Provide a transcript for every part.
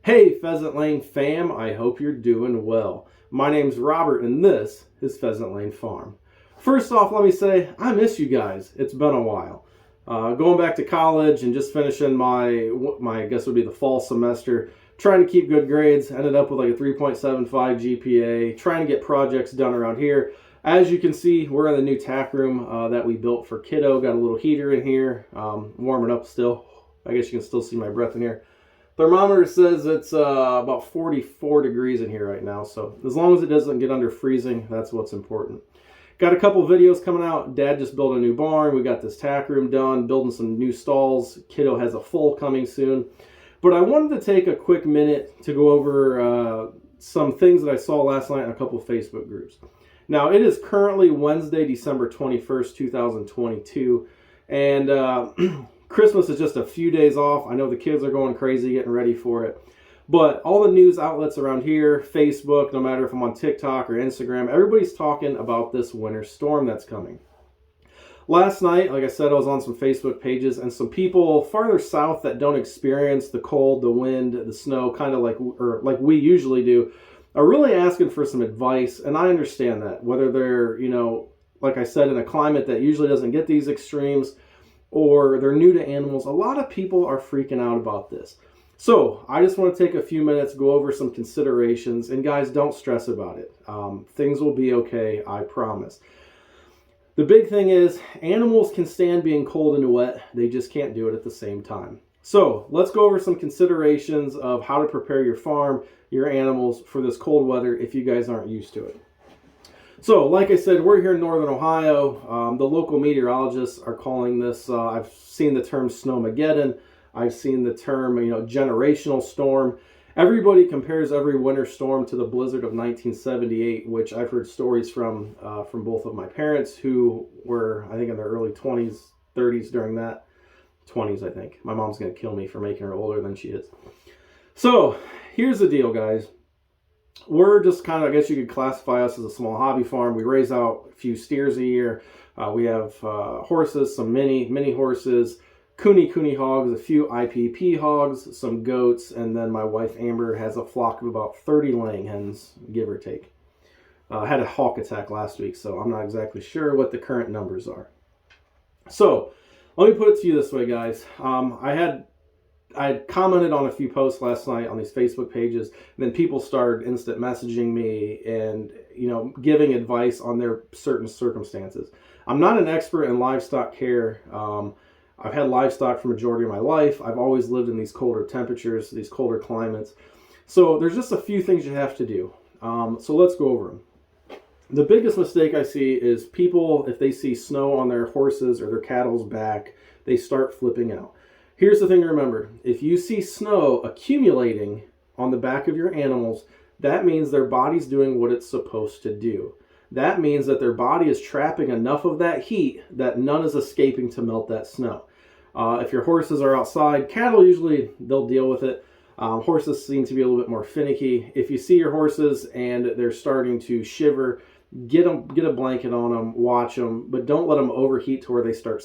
Hey, Pheasant Lane fam, I hope you're doing well. My name's Robert, and this is Pheasant Lane Farm. First off, let me say, I miss you guys. It's been a while. Going back to college and just finishing my I guess would be the fall semester, trying to keep good grades, ended up with like a 3.75 GPA, trying to get projects done around here. As you can see, we're in the new tack room that we built for Kiddo. Got a little heater in here, warming up still. I guess you can still see my breath in here. Thermometer says it's about 44 degrees in here right now, so as long as it doesn't get under freezing, that's what's important. Got a couple videos coming out. Dad just built a new barn. We got this tack room done, building some new stalls. Kiddo has a foal coming soon. But I wanted to take a quick minute to go over some things that I saw last night in a couple Facebook groups. Now, it is currently Wednesday, December 21st, 2022, and Christmas is just a few days off. I know the kids are going crazy getting ready for it. But all the news outlets around here, Facebook, no matter if I'm on TikTok or Instagram, everybody's talking about this winter storm that's coming. Last night, like I said, I was on some Facebook pages, and some people farther south that don't experience the cold, the wind, the snow, kind of like we usually do, are really asking for some advice. And I understand that, whether they're, like I said, in a climate that usually doesn't get these extremes, or they're new to animals. A lot of people are freaking out about this. So I just want to take a few minutes, go over some considerations, and guys, don't stress about it. Things will be okay, I promise. The big thing is animals can stand being cold and wet. They just can't do it at the same time. So let's go over some considerations of how to prepare your farm, your animals for this cold weather if you guys aren't used to it. So, like I said, we're here in northern Ohio. The local meteorologists are calling this, I've seen the term snowmageddon. I've seen the term, generational storm. Everybody compares every winter storm to the blizzard of 1978, which I've heard stories from both of my parents who were, I think, in their early 20s, 30s during that. 20s, I think. My mom's going to kill me for making her older than she is. So, here's the deal, guys. We're just kind of, I guess you could classify us as a small hobby farm. We raise out a few steers a year. We have horses, some mini horses, cooney hogs, a few IPP hogs, some goats, and then my wife Amber has a flock of about 30 laying hens, give or take. Had a hawk attack last week, so I'm not exactly sure what the current numbers are. So let me put it to you this way, guys. I had commented on a few posts last night on these Facebook pages, and then people started instant messaging me and, giving advice on their certain circumstances. I'm not an expert in livestock care. I've had livestock for the majority of my life. I've always lived in these colder temperatures, these colder climates. So there's just a few things you have to do. So let's go over them. The biggest mistake I see is people, if they see snow on their horses or their cattle's back, they start flipping out. Here's the thing to remember. If you see snow accumulating on the back of your animals, that means their body's doing what it's supposed to do. That means that their body is trapping enough of that heat that none is escaping to melt that snow. If your horses are outside, cattle usually, they'll deal with it. Horses seem to be a little bit more finicky. If you see your horses and they're starting to shiver, get a blanket on them, watch them, but don't let them overheat to where they start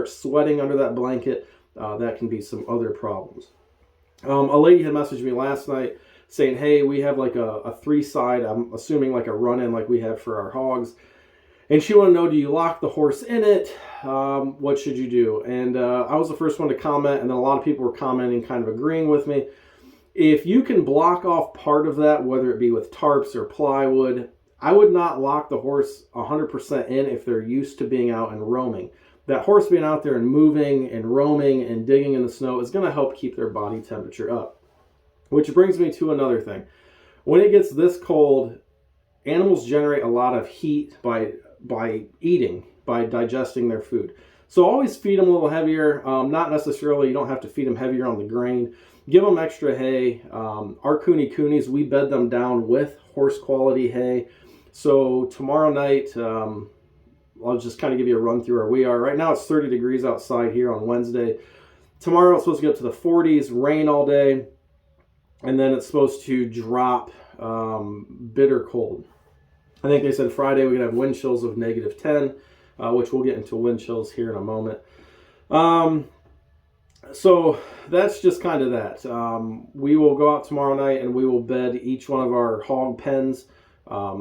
sweating under that blanket. That can be some other problems. A lady had messaged me last night saying, hey, we have like a 3-side, I'm assuming like a run-in like we have for our hogs. And she wanted to know, do you lock the horse in it? What should you do? And I was the first one to comment, and then a lot of people were commenting, kind of agreeing with me. If you can block off part of that, whether it be with tarps or plywood, I would not lock the horse 100% in if they're used to being out and roaming. That horse being out there and moving and roaming and digging in the snow is going to help keep their body temperature up. Which brings me to another thing. When it gets this cold, animals generate a lot of heat by eating, by digesting their food. So always feed them a little heavier. Not necessarily, you don't have to feed them heavier on the grain. Give them extra hay. Our coonies, we bed them down with horse quality hay. So tomorrow night, I'll just kind of give you a run through where we are. Right now it's 30 degrees outside here on Wednesday. Tomorrow it's supposed to get up to the 40s, rain all day, and then it's supposed to drop bitter cold. I think they said Friday we could have wind chills of -10, which we'll get into wind chills here in a moment. So that's just kind of that. We will go out tomorrow night and we will bed each one of our hog pens.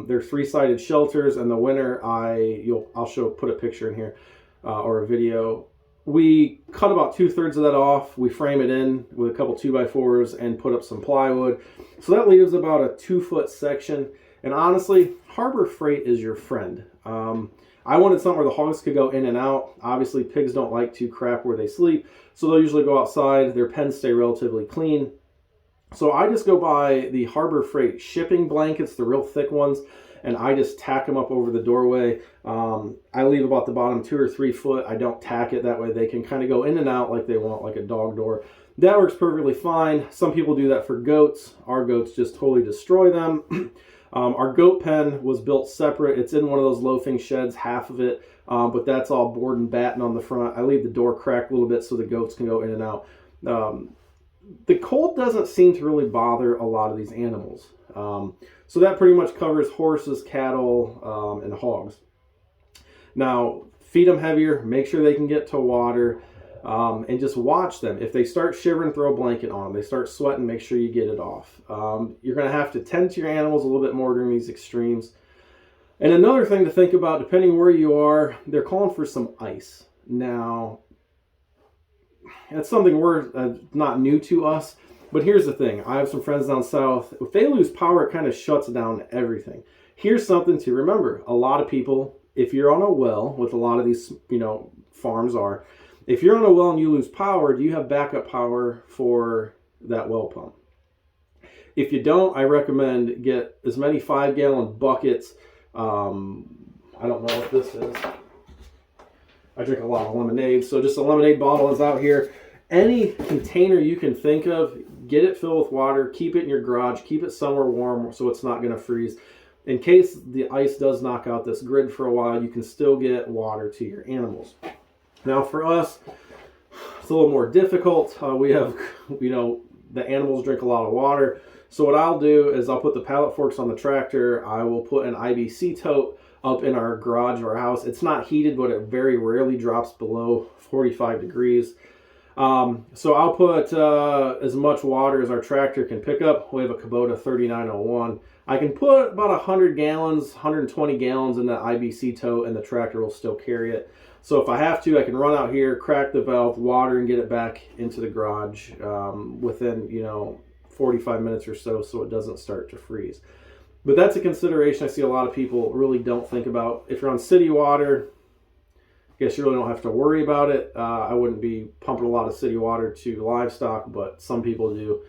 They're three-sided shelters, and the winner, put a picture in here or a video. We cut about 2/3 of that off. We frame it in with a couple 2x4s and put up some plywood. So that leaves about a 2-foot section. And honestly, Harbor Freight is your friend. I wanted something where the hogs could go in and out. Obviously, pigs don't like to crap where they sleep, so they'll usually go outside. Their pens stay relatively clean. So I just go buy the Harbor Freight shipping blankets, the real thick ones, and I just tack them up over the doorway. I leave about the bottom 2 or 3 foot. I don't tack it. That way they can kind of go in and out like they want, like a dog door. That works perfectly fine. Some people do that for goats. Our goats just totally destroy them. Our goat pen was built separate. It's in one of those loafing sheds, half of it, but that's all board and batten on the front. I leave the door cracked a little bit so the goats can go in and out. The cold doesn't seem to really bother a lot of these animals. So that pretty much covers horses, cattle, and hogs. Now, feed them heavier, make sure they can get to water, and just watch them. If they start shivering, throw a blanket on them. They start sweating, make sure you get it off. You're going to have to tend to your animals a little bit more during these extremes. And another thing to think about, depending where you are, they're calling for some ice. Now, that's something not new to us, but here's the thing. I have some friends down south. If they lose power, it kind of shuts down everything. Here's something to remember. A lot of people, if you're on a well, with a lot of these, farms are, if you're on a well and you lose power, do you have backup power for that well pump? If you don't, I recommend get as many 5-gallon buckets. I don't know what this is. I drink a lot of lemonade, so just a lemonade bottle is out here. Any container you can think of, get it filled with water, keep it in your garage, keep it somewhere warm so it's not going to freeze. In case the ice does knock out this grid for a while, you can still get water to your animals. Now for us, it's a little more difficult. We have, the animals drink a lot of water. So what I'll do is I'll put the pallet forks on the tractor. I will put an IBC tote up in our garage of our house. It's not heated, but it very rarely drops below 45 degrees. So I'll put as much water as our tractor can pick up. We have a Kubota 3901. I can put about 100 gallons, 120 gallons in that IBC tote, and the tractor will still carry it. So if I have to, I can run out here, crack the valve, water, and get it back into the garage within, 45 minutes or so it doesn't start to freeze. But that's a consideration I see a lot of people really don't think about. If you're on city water, I guess you really don't have to worry about it. I wouldn't be pumping a lot of city water to livestock, but some people do.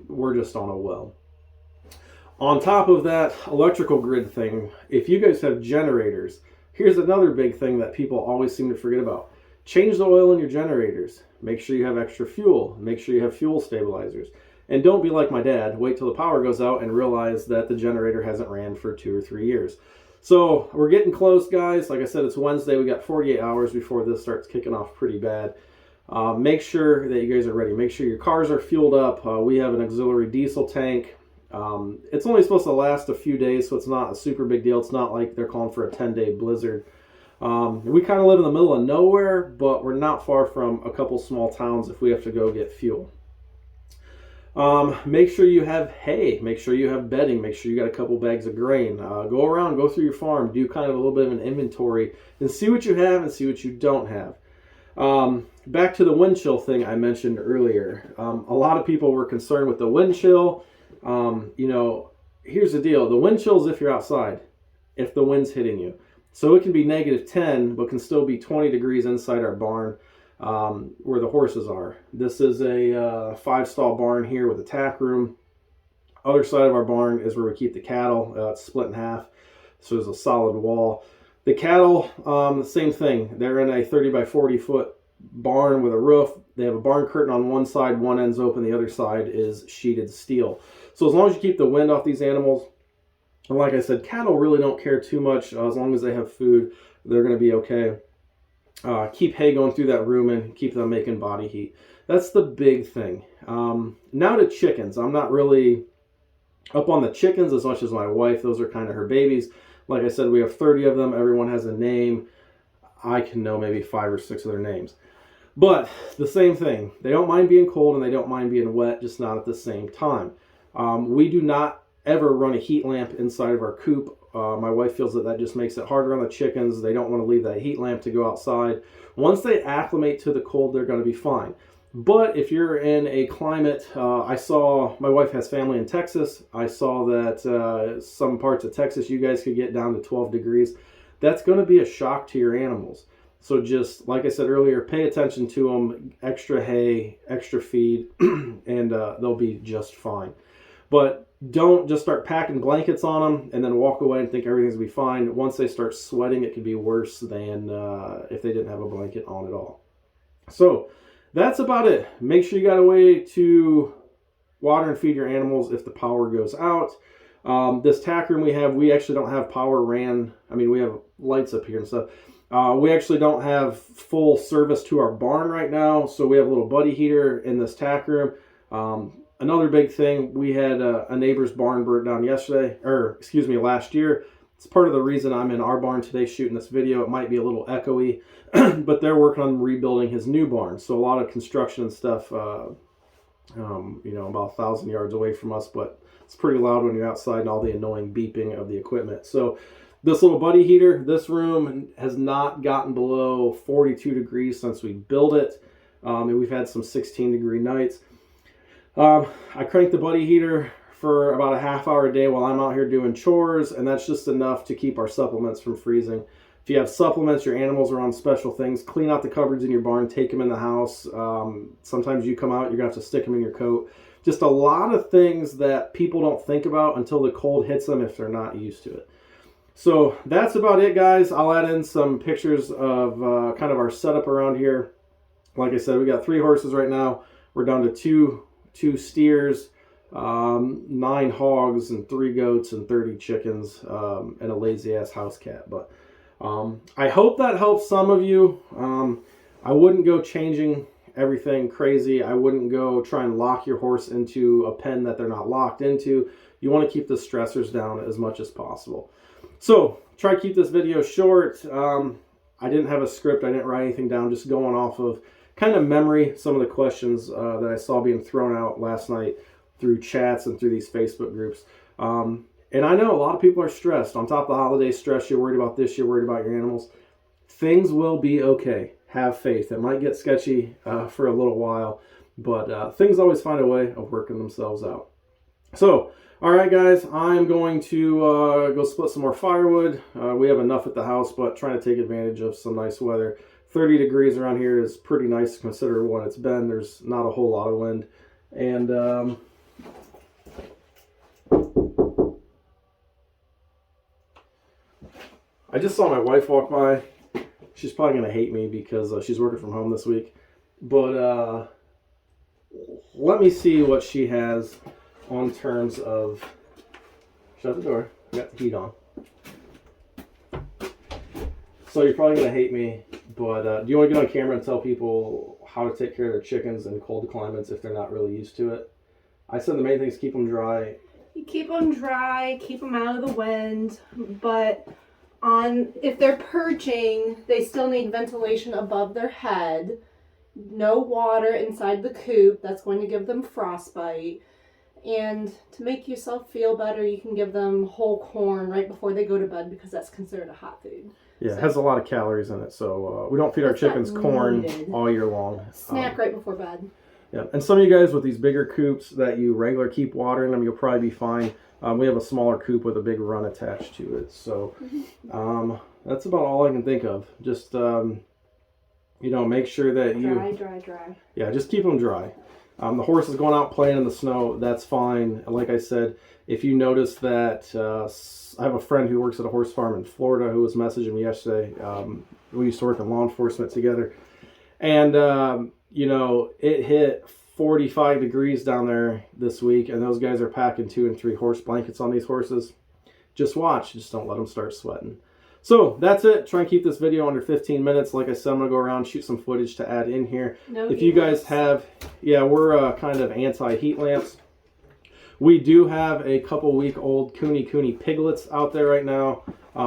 We're just on a well. On top of that electrical grid thing, if you guys have generators, here's another big thing that people always seem to forget about. Change the oil in your generators. Make sure you have extra fuel. Make sure you have fuel stabilizers. And don't be like my dad. Wait till the power goes out and realize that the generator hasn't ran for 2 or 3 years. So we're getting close, guys. Like I said, it's Wednesday. We got 48 hours before this starts kicking off pretty bad. Make sure that you guys are ready. Make sure your cars are fueled up. We have an auxiliary diesel tank. It's only supposed to last a few days, so it's not a super big deal. It's not like they're calling for a 10-day blizzard. We kind of live in the middle of nowhere, but we're not far from a couple small towns if we have to go get fuel. Make sure you have hay. Make sure you have bedding. Make sure you got a couple bags of grain. Go around, go through your farm, do kind of a little bit of an inventory, and see what you have and see what you don't have. Back to the wind chill thing I mentioned earlier. A lot of people were concerned with the wind chill. Here's the deal. The wind chill is if you're outside, if the wind's hitting you. So it can be -10, but can still be 20 degrees inside our barn. Where the horses are. This is a 5-stall barn here with a tack room. Other side of our barn is where we keep the cattle. It's split in half, so there's a solid wall. The cattle, same thing. They're in a 30 by 40 foot barn with a roof. They have a barn curtain on one side, one end's open, the other side is sheeted steel. So as long as you keep the wind off these animals, and like I said, cattle really don't care too much. As long as they have food, they're going to be okay. Keep hay going through that room and keep them making body heat. That's the big thing. Now to chickens. I'm not really up on the chickens as much as my wife. Those are kind of her babies. Like I said, we have 30 of them. Everyone has a name. I can know maybe 5 or 6 of their names. But the same thing, they don't mind being cold and they don't mind being wet, just not at the same time. We do not ever run a heat lamp inside of our coop. My wife feels that just makes it harder on the chickens. They don't want to leave that heat lamp to go outside. Once they acclimate to the cold, they're going to be fine. But if you're in a climate, I saw, my wife has family in Texas. I saw that some parts of Texas, you guys could get down to 12 degrees. That's going to be a shock to your animals. So just, like I said earlier, pay attention to them, extra hay, extra feed, and they'll be just fine. But don't just start packing blankets on them and then walk away and think everything's going to be fine. Once they start sweating, it could be worse than if they didn't have a blanket on at all. So that's about it. Make sure you got a way to water and feed your animals if the power goes out. This tack room we actually don't have power ran. I mean, we have lights up here and stuff. We actually don't have full service to our barn right now, so we have a little buddy heater in this tack room. Another big thing, we had a neighbor's barn burnt down last year. It's part of the reason I'm in our barn today shooting this video. It might be a little echoey, but they're working on rebuilding his new barn. So a lot of construction and stuff, about 1,000 yards away from us, but it's pretty loud when you're outside and all the annoying beeping of the equipment. So this little buddy heater, this room has not gotten below 42 degrees since we built it. And we've had some 16-degree nights. I crank the buddy heater for about a half hour a day while I'm out here doing chores, and that's just enough to keep our supplements from freezing. If you have supplements, your animals are on special things, clean out the cupboards in your barn, take them in the house. Sometimes you come out, you're going to have to stick them in your coat. Just a lot of things that people don't think about until the cold hits them if they're not used to it. So that's about it, guys. I'll add in some pictures of kind of our setup around here. Like I said, we got 3 horses right now. We're down to two steers, 9 hogs, and 3 goats, and 30 chickens, and a lazy-ass house cat. But I hope that helps some of you. I wouldn't go changing everything crazy. I wouldn't go try and lock your horse into a pen that they're not locked into. You want to keep the stressors down as much as possible. So try to keep this video short. I didn't have a script. I didn't write anything down, just going off of kind of memory, some of the questions that I saw being thrown out last night through chats and through these Facebook groups. And I know a lot of people are stressed. On top of the holiday stress, you're worried about this, you're worried about your animals. Things will be okay. Have faith. It might get sketchy for a little while, but things always find a way of working themselves out. So, all right, guys, I'm going to go split some more firewood. We have enough at the house, but trying to take advantage of some nice weather. 30 degrees around here is pretty nice to consider what it's been. There's not a whole lot of wind. And I just saw my wife walk by. She's probably going to hate me because she's working from home this week. But let me see what she has on terms of... Shut the door. I got the heat on. So you're probably going to hate me. But do you want to get on camera and tell people how to take care of their chickens in cold climates if they're not really used to it? I said the main thing is keep them dry. You keep them dry, keep them out of the wind, but if they're perching, they still need ventilation above their head. No water inside the coop. That's going to give them frostbite. And to make yourself feel better, you can give them whole corn right before they go to bed because that's considered a hot food. Yeah, it has a lot of calories in it, so we don't feed our chickens corn all year long. Snack right before bed. Yeah, and some of you guys with these bigger coops that you regular keep watering them, you'll probably be fine. We have a smaller coop with a big run attached to it, so that's about all I can think of. Just make sure that you dry. Yeah, just keep them dry. The horse is going out playing in the snow. That's fine. Like I said, if you notice that, I have a friend who works at a horse farm in Florida who was messaging me yesterday. We used to work in law enforcement together. And, it hit 45 degrees down there this week. And those guys are packing 2 and 3 horse blankets on these horses. Just watch. Just don't let them start sweating. So that's it. Try and keep this video under 15 minutes. Like I said, I'm going to go around, shoot some footage to add in here. If you guys have, we're kind of anti-heat lamps. We do have a couple week old Cooney piglets out there right now.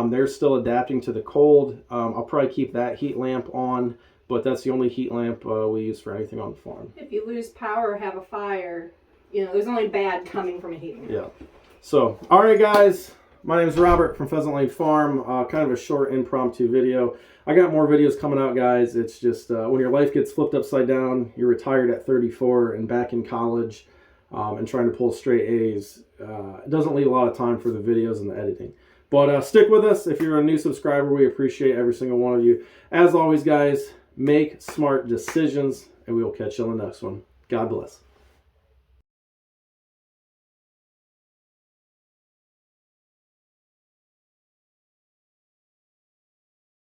They're still adapting to the cold. I'll probably keep that heat lamp on, but that's the only heat lamp we use for anything on the farm. If you lose power or have a fire, there's only bad coming from a heat lamp. Yeah. So, all right, guys. My name is Robert from Pheasant Lane Farm. Kind of a short impromptu video. I got more videos coming out, guys. It's just when your life gets flipped upside down, you're retired at 34 and back in college and trying to pull straight A's. It doesn't leave a lot of time for the videos and the editing. But stick with us. If you're a new subscriber, we appreciate every single one of you. As always, guys, make smart decisions, and we will catch you on the next one. God bless.